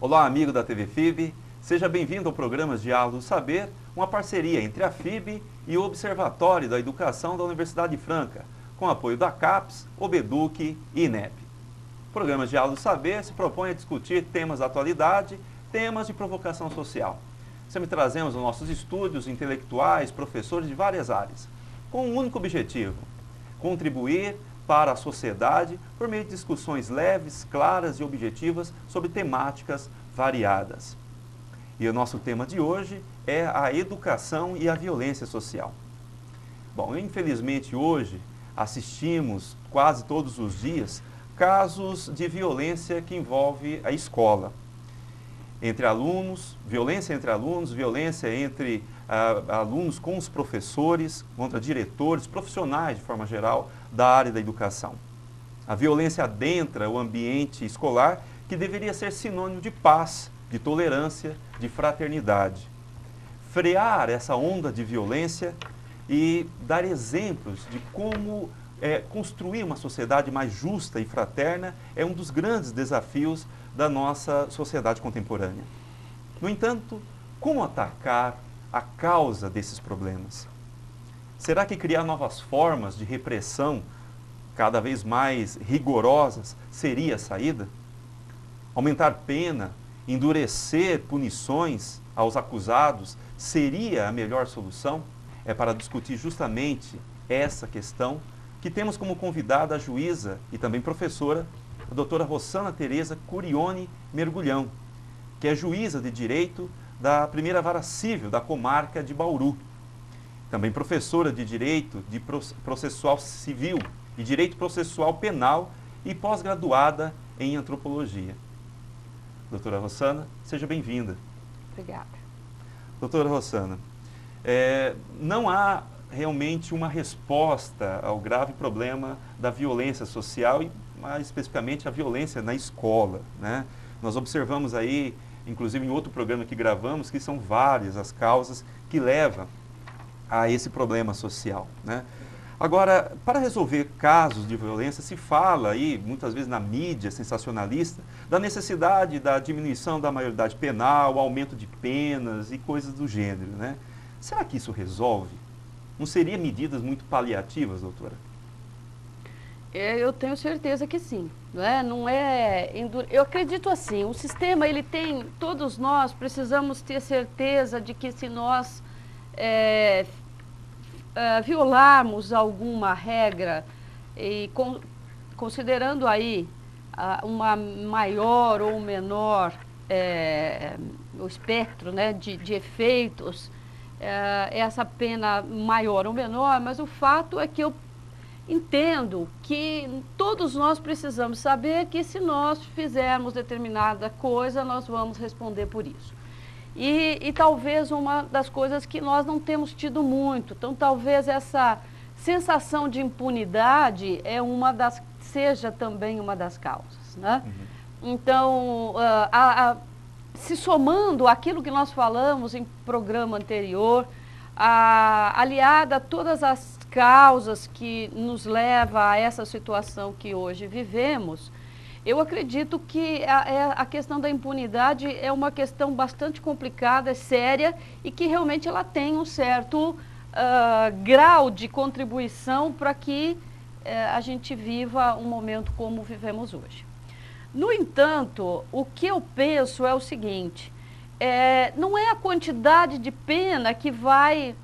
Olá, amigo da TV FIB, seja bem-vindo ao programa Diálogo do Saber, uma parceria entre a FIB e o Observatório da Educação da Universidade de Franca, com apoio da CAPES, OBEDUC e INEP. O programa Diálogo do Saber se propõe a discutir temas da atualidade, temas de provocação social. Sempre trazemos aos nossos estúdios intelectuais, professores de várias áreas, com um único objetivo: contribuir para a sociedade por meio de discussões leves, claras e objetivas sobre temáticas variadas. E o nosso tema de hoje é a educação e a violência social. Bom, infelizmente hoje assistimos quase todos os dias casos de violência que envolve a escola. Entre alunos, violência entre alunos com os professores, contra diretores, profissionais de forma geral da área da educação. A violência adentra o ambiente escolar, que deveria ser sinônimo de paz, de tolerância, de fraternidade. Frear essa onda de violência e dar exemplos de como construir uma sociedade mais justa e fraterna é um dos grandes desafios da nossa sociedade contemporânea. No entanto, como atacar a causa desses problemas? Será que criar novas formas de repressão, cada vez mais rigorosas, seria a saída? Aumentar pena, endurecer punições aos acusados, seria a melhor solução? É para discutir justamente essa questão que temos como convidada a juíza e também professora, a doutora Rossana Tereza Curione Mergulhão, que é juíza de Direito da Primeira Vara Civil da comarca de Bauru. Também professora de Direito de Processual Civil e Direito Processual Penal e pós-graduada em Antropologia. Doutora Rossana, seja bem-vinda. Obrigada. Doutora Rossana, não há realmente uma resposta ao grave problema da violência social e, mais especificamente, a violência na escola, né? Nós observamos aí, inclusive em outro programa que gravamos, que são várias as causas que levam a esse problema social, né? Agora, para resolver casos de violência, se fala aí, muitas vezes na mídia sensacionalista, da necessidade da diminuição da maioridade penal, aumento de penas e coisas do gênero, né? Será que isso resolve? Não seria medidas muito paliativas, doutora? Eu tenho certeza que sim, não é? Eu acredito assim, o sistema, ele tem, todos nós precisamos ter certeza de que se nós violarmos alguma regra e considerando aí uma maior ou menor o espectro, né, de efeitos, essa pena maior ou menor, mas o fato é que eu entendo que todos nós precisamos saber que se nós fizermos determinada coisa, nós vamos responder por isso. E talvez uma das coisas que nós não temos tido muito, então talvez essa sensação de impunidade seja também uma das causas, né? Uhum. Então, se somando àquilo que nós falamos em programa anterior, aliada a todas as causas que nos levam a essa situação que hoje vivemos, eu acredito que a questão da impunidade é uma questão bastante complicada, séria, e que realmente ela tem um certo grau de contribuição para que a gente viva um momento como vivemos hoje. No entanto, o que eu penso é o seguinte, não é a quantidade de pena que vai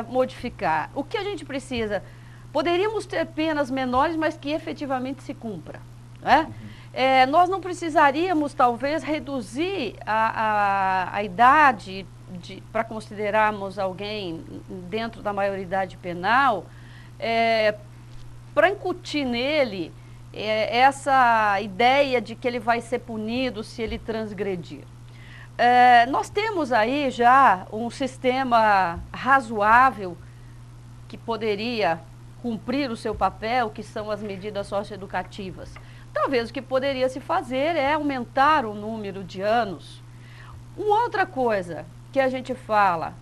modificar. O que a gente precisa? Poderíamos ter penas menores, mas que efetivamente se cumpra. Né? Nós não precisaríamos, talvez, reduzir a idade para considerarmos alguém dentro da maioridade penal, para incutir nele essa ideia de que ele vai ser punido se ele transgredir. Nós temos aí já um sistema razoável que poderia cumprir o seu papel, que são as medidas socioeducativas. Talvez o que poderia se fazer é aumentar o número de anos. Uma outra coisa que a gente fala,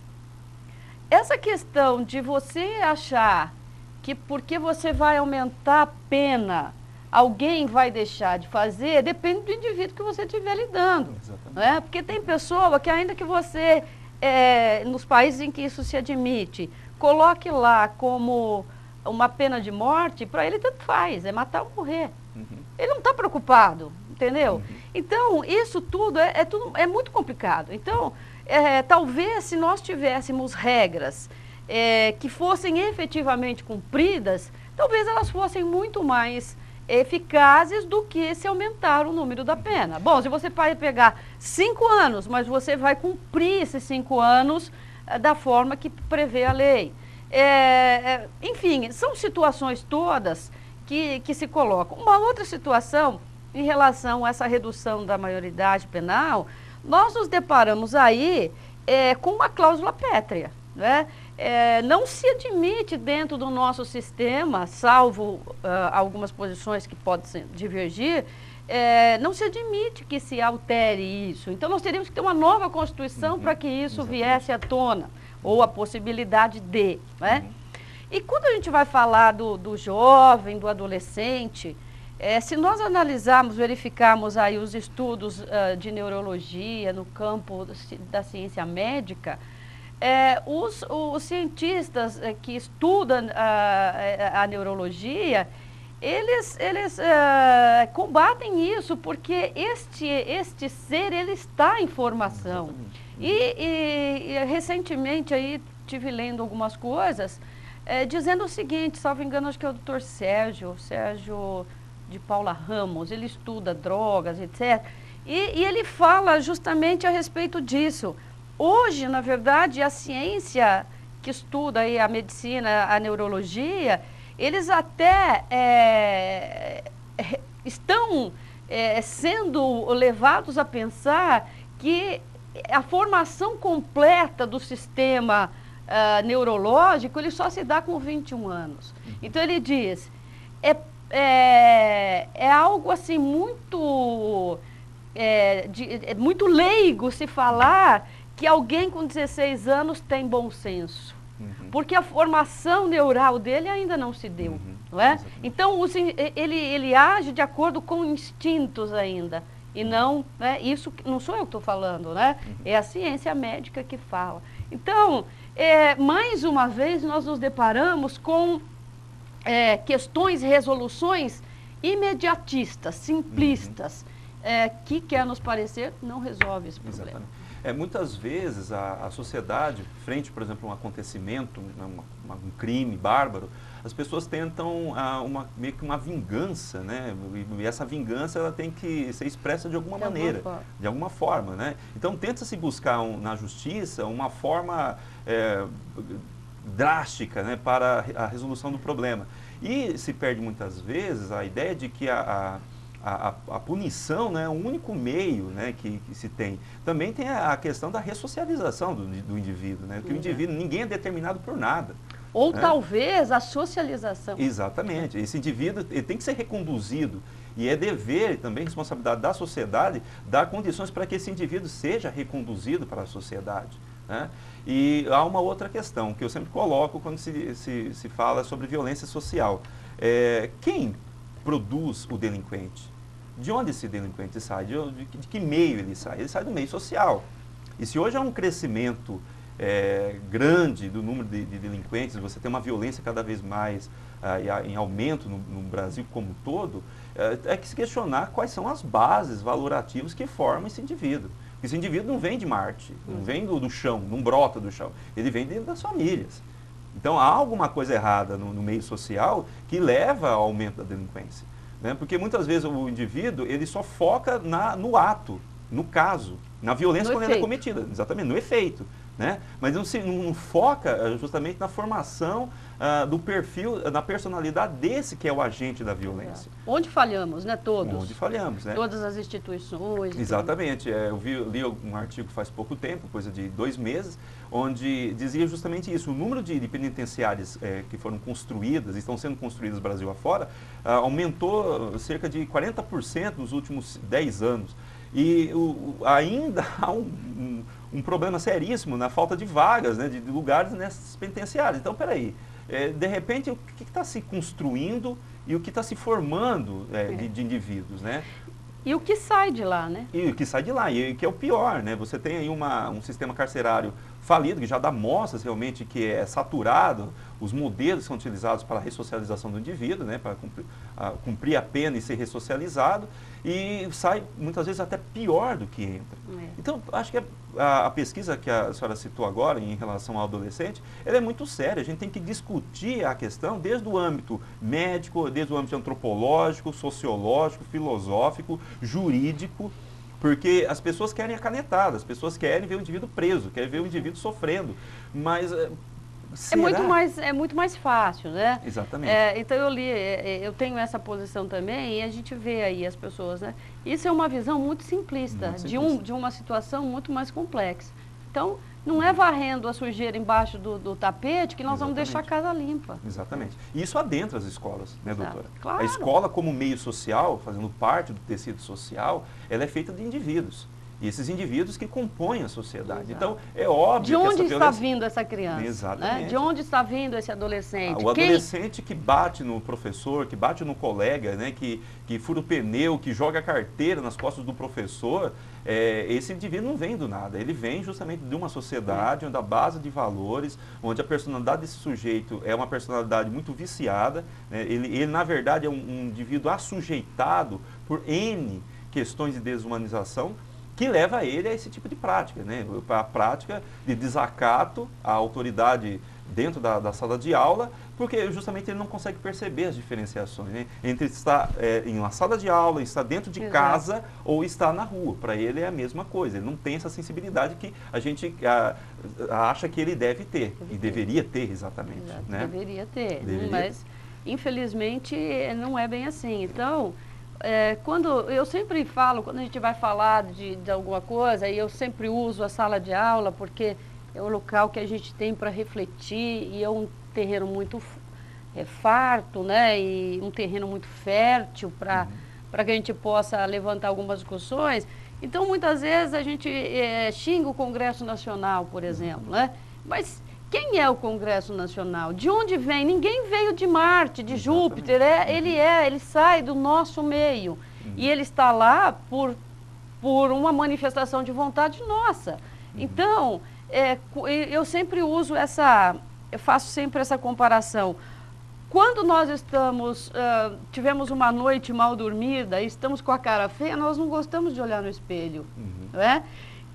essa questão de você achar que porque você vai aumentar a pena, alguém vai deixar de fazer, depende do indivíduo que você estiver lidando. Né? Porque tem pessoa que ainda que você, nos países em que isso se admite, coloque lá como uma pena de morte, para ele tanto faz, é matar ou morrer. Uhum. Ele não está preocupado, entendeu? Uhum. Então, isso tudo é muito complicado. Então, talvez se nós tivéssemos regras que fossem efetivamente cumpridas, talvez elas fossem muito mais eficazes do que se aumentar o número da pena. Bom, se você vai pegar 5 anos, mas você vai cumprir esses 5 anos da forma que prevê a lei. Enfim, são situações todas que se colocam. Uma outra situação, em relação a essa redução da maioridade penal, nós nos deparamos aí com uma cláusula pétrea, né? Não se admite dentro do nosso sistema, salvo algumas posições que podem divergir, não se admite que se altere isso. Então, nós teríamos que ter uma nova Constituição para que isso viesse à tona, ou a possibilidade de. Né? E quando a gente vai falar do jovem, do adolescente, se nós analisarmos, verificarmos aí os estudos de neurologia no campo da ciência médica, os cientistas que estudam a neurologia, eles combatem isso porque este ser, ele está em formação. E recentemente aí tive lendo algumas coisas dizendo o seguinte, salvo engano, acho que é o doutor Sérgio de Paula Ramos, ele estuda drogas, etc. E ele fala justamente a respeito disso. Hoje, na verdade, a ciência que estuda aí a medicina, a neurologia, eles até estão sendo levados a pensar que a formação completa do sistema neurológico, ele só se dá com 21 anos. Então, ele diz, é algo assim muito, muito leigo se falar que alguém com 16 anos tem bom senso. Porque a formação neural dele ainda não se deu. Não é? Então, ele age de acordo com instintos ainda. E não, né, isso não sou eu que estou falando, né? É a ciência médica que fala. Então, mais uma vez, nós nos deparamos com questões, resoluções imediatistas, simplistas, que, quer nos parecer, não resolve esse problema. Exatamente. Muitas vezes a sociedade, frente, por exemplo, a um acontecimento, um crime bárbaro, as pessoas tentam meio que uma vingança, né? E essa vingança ela tem que ser expressa de alguma maneira, de alguma forma, né? Então tenta-se buscar na justiça uma forma drástica, né, para a resolução do problema. E se perde muitas vezes a ideia de que a punição, né, é o único meio, né, que se tem. Também tem a questão da ressocialização do indivíduo, né? Que o indivíduo, ninguém é determinado por nada. Ou talvez a socialização. Exatamente. Esse indivíduo ele tem que ser reconduzido. E é dever e também responsabilidade da sociedade dar condições para que esse indivíduo seja reconduzido para a sociedade. Né? E há uma outra questão que eu sempre coloco quando se fala sobre violência social. Quem produz o delinquente? De onde esse delinquente sai? De que meio ele sai? Ele sai do meio social. E se hoje há um crescimento grande do número de delinquentes, você tem uma violência cada vez mais em aumento no Brasil como um todo, é que se questionar quais são as bases valorativas que formam esse indivíduo. Esse indivíduo não vem de Marte, não vem do chão, não brota do chão, ele vem dentro das famílias. Então há alguma coisa errada no meio social que leva ao aumento da delinquência. Né? Porque muitas vezes o indivíduo ele só foca no ato, no caso, na violência quando ela é cometida, exatamente, no efeito. né? Mas não foca justamente na formação do perfil, na personalidade desse que é o agente da violência. Onde falhamos, né? Todos. Onde falhamos, né? Todas as instituições. Exatamente. Eu li um artigo faz pouco tempo, coisa de 2 meses, onde dizia justamente isso. O número de penitenciárias que foram construídas, estão sendo construídas Brasil afora, aumentou cerca de 40% nos últimos 10 anos. E ainda há um problema seríssimo na falta de vagas, né, de lugares nessas penitenciárias. Então, peraí, de repente, o que está se construindo e o que está se formando de indivíduos, né? E o que sai de lá, né? E o que sai de lá, e que é o pior, né? Você tem aí um sistema carcerário falido, que já dá mostras realmente que é saturado, os modelos que são utilizados para a ressocialização do indivíduo, né? Para cumprir a pena e ser ressocializado, e sai muitas vezes até pior do que entra. Então, acho que a pesquisa que a senhora citou agora em relação ao adolescente, ela é muito séria. A gente tem que discutir a questão desde o âmbito médico, desde o âmbito antropológico, sociológico, filosófico, jurídico, porque as pessoas querem a canetada, as pessoas querem ver o indivíduo preso, querem ver o indivíduo sofrendo, mas é muito mais fácil, né? Exatamente. Então eu tenho essa posição também, e a gente vê aí as pessoas, né? Isso é uma visão muito simplista, de uma situação muito mais complexa. Então, não é varrendo a sujeira embaixo do tapete que nós vamos deixar a casa limpa. Exatamente. E isso adentra as escolas, né, doutora? Claro. A escola, como meio social, fazendo parte do tecido social, ela é feita de indivíduos. E esses indivíduos que compõem a sociedade. Então, é óbvio que essa violência... De onde está vindo essa criança? Exatamente. Né? De onde está vindo esse adolescente? O adolescente que bate no professor, que bate no colega, né? que fura o pneu, que joga a carteira nas costas do professor, esse indivíduo não vem do nada. Ele vem justamente de uma sociedade onde a base de valores, onde a personalidade desse sujeito é uma personalidade muito viciada, né? Ele, na verdade, é um indivíduo assujeitado por N questões de desumanização, que leva ele a esse tipo de prática, né? A prática de desacato à autoridade dentro da sala de aula, porque justamente ele não consegue perceber as diferenciações, né? Entre estar em uma sala de aula, estar dentro de casa ou estar na rua. Para ele é a mesma coisa, ele não tem essa sensibilidade que a gente acha que ele deve ter, e deveria ter exatamente. Né? Deveria ter, mas infelizmente não é bem assim. Então... quando eu sempre falo, quando a gente vai falar de alguma coisa, e eu sempre uso a sala de aula, porque é o local que a gente tem para refletir, e é um terreno muito farto, né? E um terreno muito fértil para que a gente possa levantar algumas discussões. Então, muitas vezes a gente xinga o Congresso Nacional, por exemplo, né? Mas quem é o Congresso Nacional? De onde vem? Ninguém veio de Marte, de Júpiter. Ele sai do nosso meio. E ele está lá por uma manifestação de vontade nossa. Então, eu sempre uso eu faço sempre essa comparação. Quando nós tivemos uma noite mal dormida e estamos com a cara feia, nós não gostamos de olhar no espelho. Não é?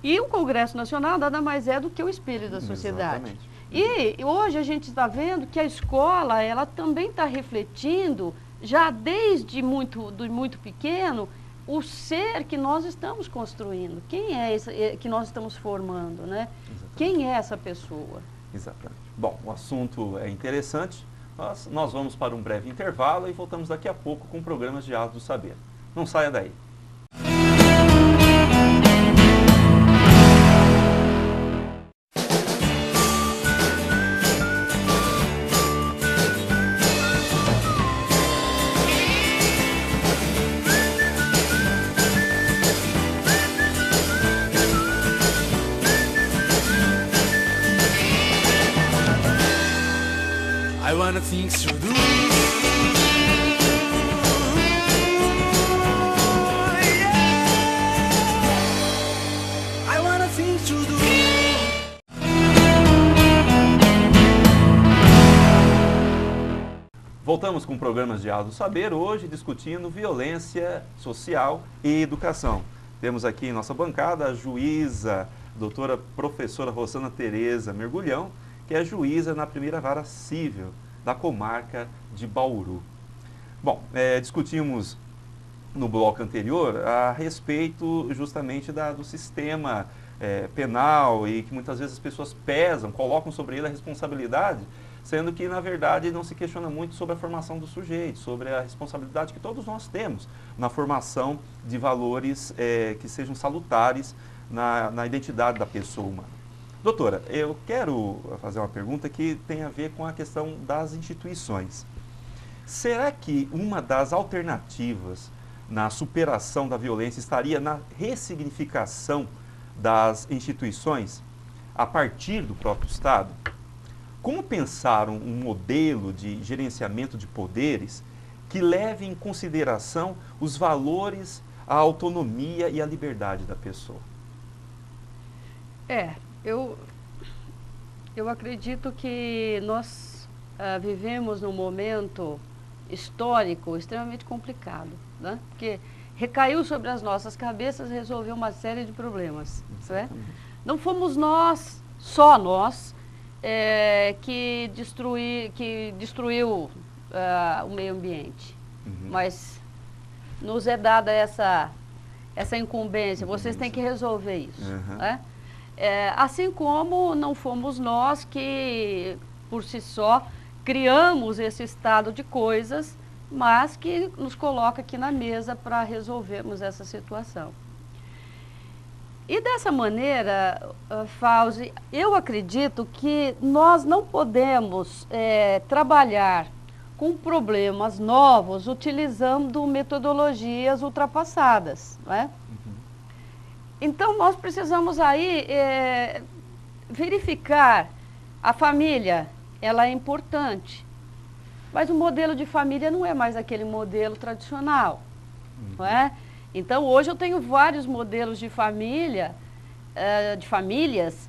E o Congresso Nacional nada mais é do que o espelho da sociedade. Exatamente. E hoje a gente está vendo que a escola, ela também está refletindo, já desde muito pequeno, o ser que nós estamos construindo. Quem é esse que nós estamos formando, né? Exatamente. Quem é essa pessoa? Exatamente. Bom, o assunto é interessante, mas nós vamos para um breve intervalo e voltamos daqui a pouco com programas de Diálogos do Saber. Não saia daí. I wanna things to do. I wanna things to do. Voltamos com programas de Diálogos do Saber, hoje discutindo violência social e educação. Temos aqui em nossa bancada a juíza, doutora professora Rosana Tereza Mergulhão, que é juíza na primeira vara civil da comarca de Bauru. Bom, discutimos no bloco anterior a respeito justamente do sistema penal e que muitas vezes as pessoas pesam, colocam sobre ele a responsabilidade, sendo que, na verdade, não se questiona muito sobre a formação do sujeito, sobre a responsabilidade que todos nós temos na formação de valores que sejam salutares na identidade da pessoa humana. Doutora, eu quero fazer uma pergunta que tem a ver com a questão das instituições. Será que uma das alternativas na superação da violência estaria na ressignificação das instituições a partir do próprio Estado? Como pensar um modelo de gerenciamento de poderes que leve em consideração os valores, a autonomia e a liberdade da pessoa? Eu acredito que nós vivemos num momento histórico extremamente complicado, né? Porque recaiu sobre as nossas cabeças resolver uma série de problemas. Né? Não fomos nós, só nós, que destruiu o meio ambiente. Mas nos é dada essa incumbência, vocês têm que resolver isso. Né? Assim como não fomos nós que, por si só, criamos esse estado de coisas, mas que nos coloca aqui na mesa para resolvermos essa situação. E dessa maneira, Fauzi, eu acredito que nós não podemos trabalhar com problemas novos utilizando metodologias ultrapassadas, não é? Então, nós precisamos aí verificar a família, ela é importante, mas o modelo de família não é mais aquele modelo tradicional, não é? Então, hoje eu tenho vários modelos de família, de famílias,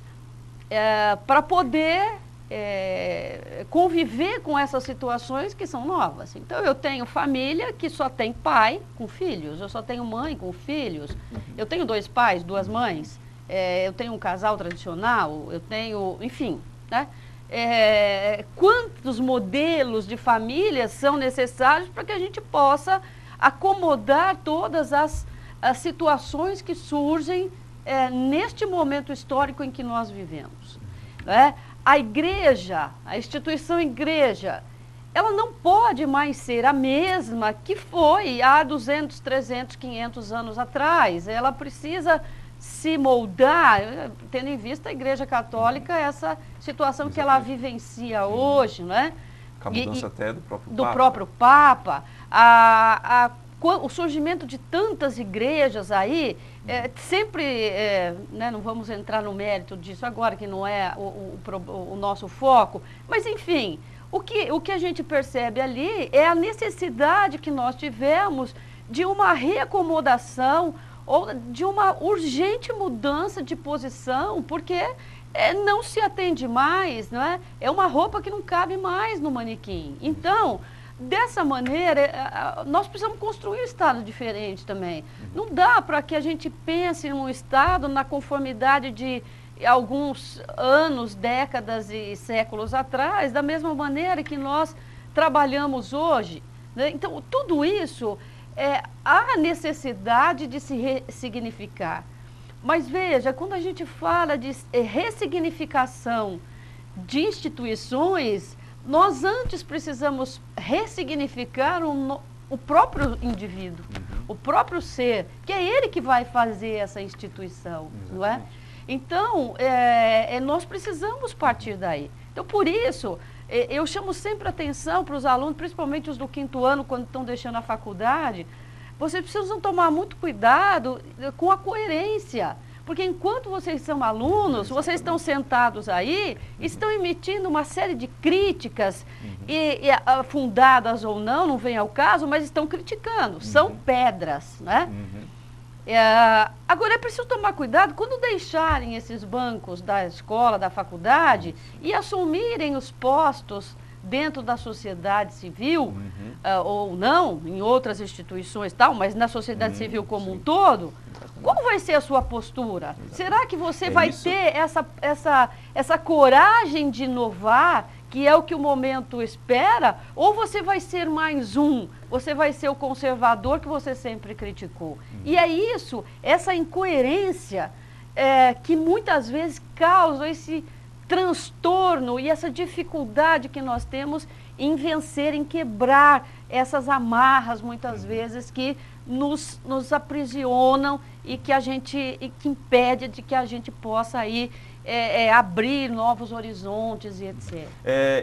para poder conviver com essas situações que são novas. Então, eu tenho família que só tem pai com filhos, eu só tenho mãe com filhos, eu tenho 2 pais, 2 mães, eu tenho um casal tradicional, eu tenho, enfim, né? Quantos modelos de família são necessários para que a gente possa acomodar todas as situações que surgem neste momento histórico em que nós vivemos. Né? A igreja, a instituição igreja, ela não pode mais ser a mesma que foi há 200, 300, 500 anos atrás. Ela precisa se moldar, tendo em vista a Igreja Católica, essa situação que ela vivencia hoje, né? Com a mudança até do próprio Papa. Do próprio Papa, o surgimento de tantas igrejas aí, sempre, né, não vamos entrar no mérito disso agora, que não é o nosso foco, mas enfim, o que a gente percebe ali é a necessidade que nós tivemos de uma reacomodação ou de uma urgente mudança de posição, porque não se atende mais, não é? É uma roupa que não cabe mais no manequim. Então, dessa maneira, nós precisamos construir um Estado diferente também. Não dá para que a gente pense num Estado na conformidade de alguns anos, décadas e séculos atrás, da mesma maneira que nós trabalhamos hoje. Né? Então, tudo isso, há necessidade de se ressignificar. Mas veja, quando a gente fala de ressignificação de instituições, nós antes precisamos ressignificar o próprio indivíduo, o próprio ser, que é ele que vai fazer essa instituição, não é? Então, nós precisamos partir daí. Então, por isso, eu chamo sempre atenção para os alunos, principalmente os do 5º ano, quando estão deixando a faculdade, vocês precisam tomar muito cuidado com a coerência. Porque enquanto vocês são alunos, vocês estão sentados aí, estão emitindo uma série de críticas, fundadas ou não vem ao caso, mas estão criticando, são pedras, né? Agora é preciso tomar cuidado quando deixarem esses bancos da escola, da faculdade e assumirem os postos dentro da sociedade civil, ou não, em outras instituições tal, mas na sociedade civil como um todo. Qual vai ser a sua postura? Será que você vai ter essa coragem de inovar que é o que o momento espera, ou você vai ser mais um, você vai ser o conservador que você sempre criticou. E é isso, essa incoerência que muitas vezes causa esse transtorno e essa dificuldade que nós temos em vencer, em quebrar essas amarras, muitas vezes, que nos aprisionam e que impede de que a gente possa aí abrir novos horizontes e etc.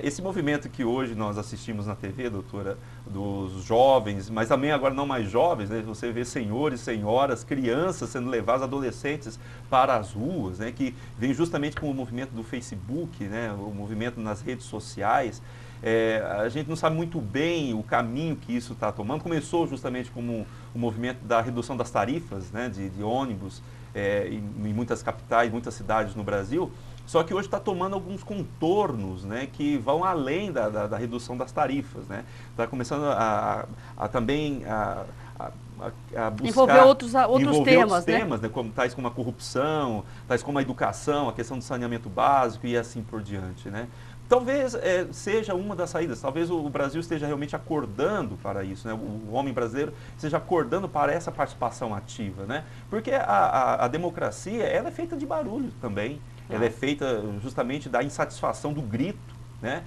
Esse movimento que hoje nós assistimos na TV, doutora, dos jovens, mas também agora não mais jovens, né? Você vê senhores, senhoras, crianças sendo levadas, adolescentes para as ruas, né? Que vem justamente com o movimento do Facebook, né? O movimento nas redes sociais. A gente não sabe muito bem o caminho que isso está tomando. Começou justamente como o movimento da redução das tarifas, né? de ônibus, em muitas capitais, muitas cidades no Brasil, só que hoje está tomando alguns contornos, né, que vão além da redução das tarifas, né? Está começando também a buscar envolver outros temas, né, tais como a corrupção, tais como a educação, a questão do saneamento básico e assim por diante, né? Talvez seja uma das saídas, talvez o Brasil esteja realmente acordando para isso, né? O homem brasileiro esteja acordando para essa participação ativa, né? Porque a democracia, ela é feita de barulho também, ela é feita justamente da insatisfação, do grito, né?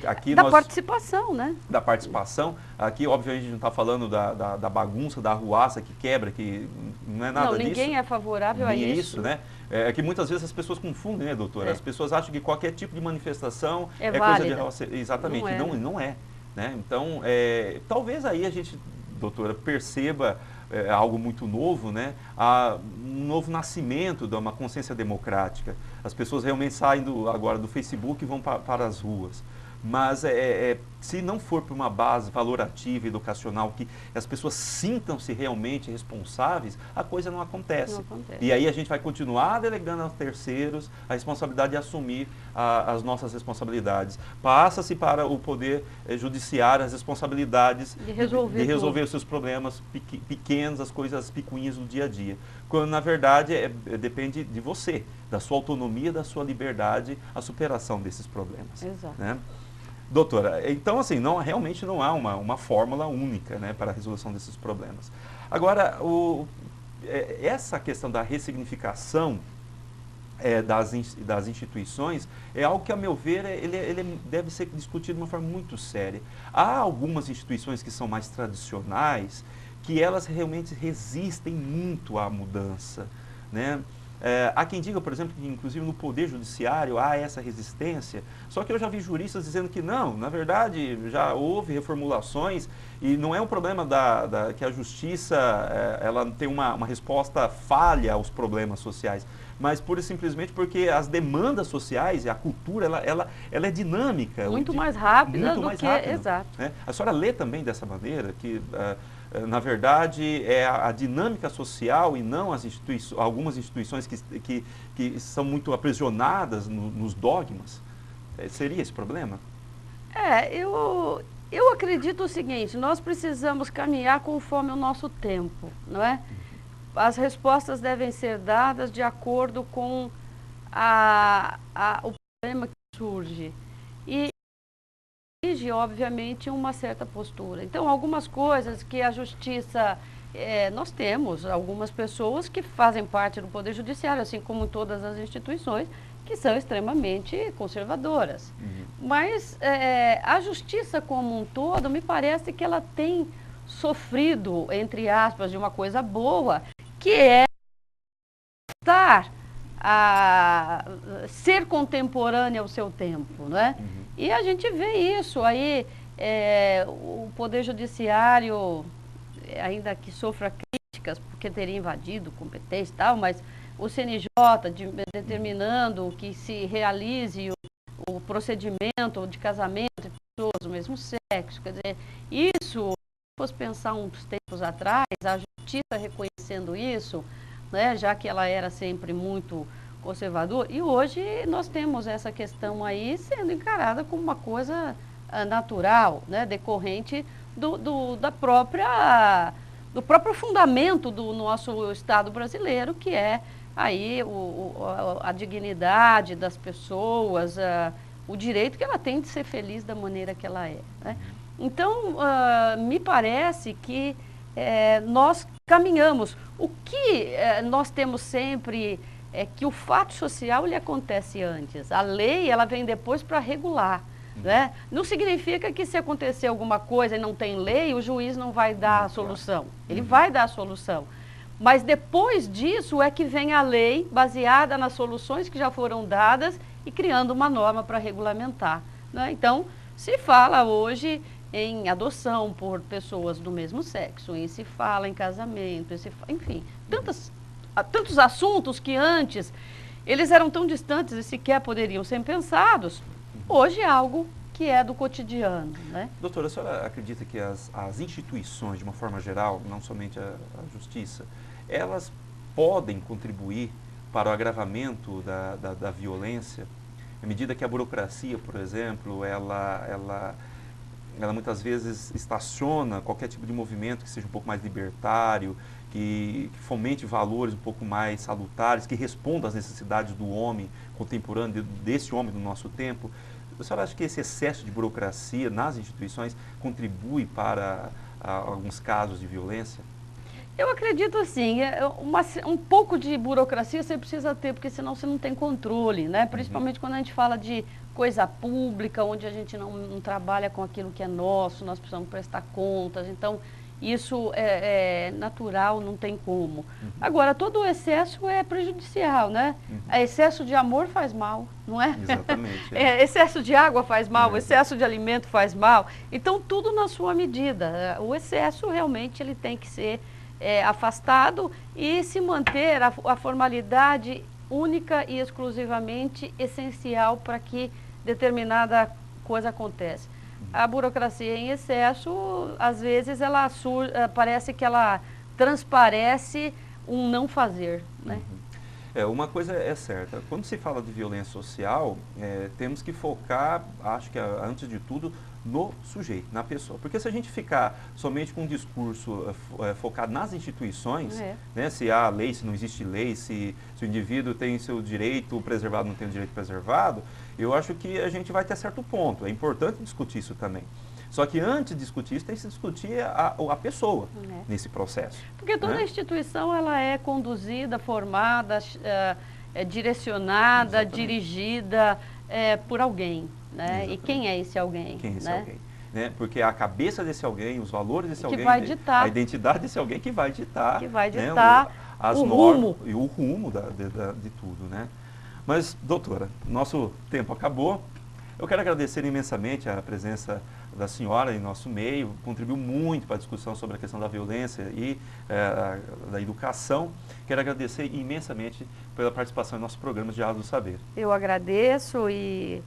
Aqui participação, né? Da participação. Aqui, obviamente, a gente não está falando da bagunça, da arruaça que quebra, que não é nada disso. Não, ninguém é favorável a isso. Né? É que muitas vezes as pessoas confundem, né, doutora? As pessoas acham que qualquer tipo de manifestação é coisa válida. de... Exatamente, não é. Né? Então, talvez aí a gente, doutora, perceba algo muito novo, né? Um novo nascimento de uma consciência democrática. As pessoas realmente saem agora do Facebook e vão para as ruas. Mas se não for por uma base valorativa, educacional, que as pessoas sintam-se realmente responsáveis, a coisa não acontece. Não acontece. E aí a gente vai continuar delegando aos terceiros a responsabilidade de assumir as nossas responsabilidades. Passa-se para o poder judiciário as responsabilidades de resolver os seus problemas pequenos, as coisas picuinhas do dia a dia. Quando, na verdade, depende de você, da sua autonomia, da sua liberdade, a superação desses problemas. Exato. Né? Doutora, então assim, realmente não há uma fórmula única, né, para a resolução desses problemas. Agora, essa questão da ressignificação das instituições é algo que, a meu ver, ele deve ser discutido de uma forma muito séria. Há algumas instituições que são mais tradicionais, que elas realmente resistem muito à mudança, né? Há quem diga, por exemplo, que inclusive no Poder Judiciário há essa resistência, só que eu já vi juristas dizendo que não, na verdade já houve reformulações e não é um problema que a Justiça ela tem uma resposta falha aos problemas sociais, mas pura e simplesmente porque as demandas sociais e a cultura, ela é dinâmica. Muito mais rápida rápido, exato. Né? A senhora lê também dessa maneira, que na verdade é a dinâmica social e não algumas instituições que são muito aprisionadas nos dogmas? Seria esse problema? Eu acredito o seguinte, nós precisamos caminhar conforme o nosso tempo, não é? As respostas devem ser dadas de acordo com o problema que surge. E exige, obviamente, uma certa postura. Então, algumas coisas que a justiça... nós temos algumas pessoas que fazem parte do Poder Judiciário, assim como todas as instituições, que são extremamente conservadoras. Mas a justiça como um todo, me parece que ela tem sofrido, entre aspas, de uma coisa boa, que é ser contemporânea ao seu tempo, não é? E a gente vê isso aí, o Poder Judiciário, ainda que sofra críticas porque teria invadido competência e tal, mas o CNJ determinando que se realize o procedimento de casamento entre pessoas do mesmo sexo, quer dizer, isso, se fosse pensar uns tempos atrás, a justiça reconhecendo isso, né, já que ela era sempre muito conservadora, e hoje nós temos essa questão aí sendo encarada como uma coisa natural, né, decorrente do próprio fundamento do nosso Estado brasileiro, que é aí a dignidade das pessoas, o direito que ela tem de ser feliz da maneira que ela é, né? Então, me parece que nós caminhamos. O que nós temos sempre é que o fato social ele acontece antes. A lei ela vem depois para regular, né? Não significa que se acontecer alguma coisa e não tem lei, o juiz não vai dar a solução. Ele vai dar a solução. Mas depois disso é que vem a lei baseada nas soluções que já foram dadas e criando uma norma para regulamentar, né? Então, se fala hoje em adoção por pessoas do mesmo sexo, e se fala em casamento, enfim, tantos assuntos que antes eles eram tão distantes e sequer poderiam ser pensados, hoje é algo que é do cotidiano, né? Doutora, a senhora acredita que as instituições, de uma forma geral, não somente a justiça, elas podem contribuir para o agravamento da violência, à medida que a burocracia, por exemplo, ela muitas vezes estaciona qualquer tipo de movimento que seja um pouco mais libertário, que fomente valores um pouco mais salutares, que responda às necessidades do homem contemporâneo, desse homem do nosso tempo. A senhora acha que esse excesso de burocracia nas instituições contribui para alguns casos de violência? Eu acredito assim, um pouco de burocracia você precisa ter, porque senão você não tem controle, né? Principalmente quando a gente fala de coisa pública, onde a gente não trabalha com aquilo que é nosso, nós precisamos prestar contas, então isso é natural, não tem como. Agora, todo o excesso é prejudicial, né? Excesso de amor faz mal, não é? Exatamente. Excesso de água faz mal, excesso de alimento faz mal, então tudo na sua medida. O excesso realmente ele tem que ser afastado e se manter a formalidade única e exclusivamente essencial para que determinada coisa aconteça. A burocracia em excesso, às vezes, parece que ela transparece um não fazer, né? Uma coisa é certa, quando se fala de violência social, temos que focar, acho que antes de tudo, no sujeito, na pessoa. Porque se a gente ficar somente com um discurso focado nas instituições, né, se há lei, se não existe lei, se o indivíduo tem seu direito preservado, não tem o direito preservado, eu acho que a gente vai até certo ponto. É importante discutir isso também. Só que antes de discutir isso, tem que se discutir a pessoa nesse processo. Porque toda instituição ela é conduzida, formada, direcionada, dirigida por alguém, né? Exatamente. E quem é esse alguém? Quem é esse alguém? Né? Porque a cabeça desse alguém, os valores desse alguém, vai ditar, a identidade desse alguém que vai ditar, né, as normas e o rumo de tudo, né? Mas, doutora, nosso tempo acabou. Eu quero agradecer imensamente a presença da senhora em nosso meio, contribuiu muito para a discussão sobre a questão da violência e da educação. Quero agradecer imensamente pela participação em nosso programa Diálogo do Saber. Eu agradeço e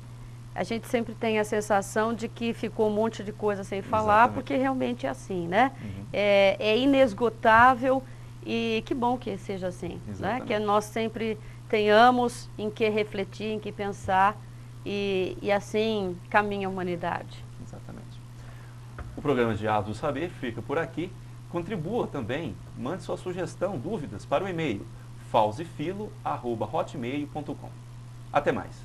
a gente sempre tem a sensação de que ficou um monte de coisa sem falar, porque realmente é assim, né? É inesgotável e que bom que seja assim, né? Que nós sempre tenhamos em que refletir, em que pensar e assim caminha a humanidade. Exatamente. O programa Diálogo do Saber fica por aqui. Contribua também, mande sua sugestão, dúvidas para o e-mail falsefilo@hotmail.com. Até mais.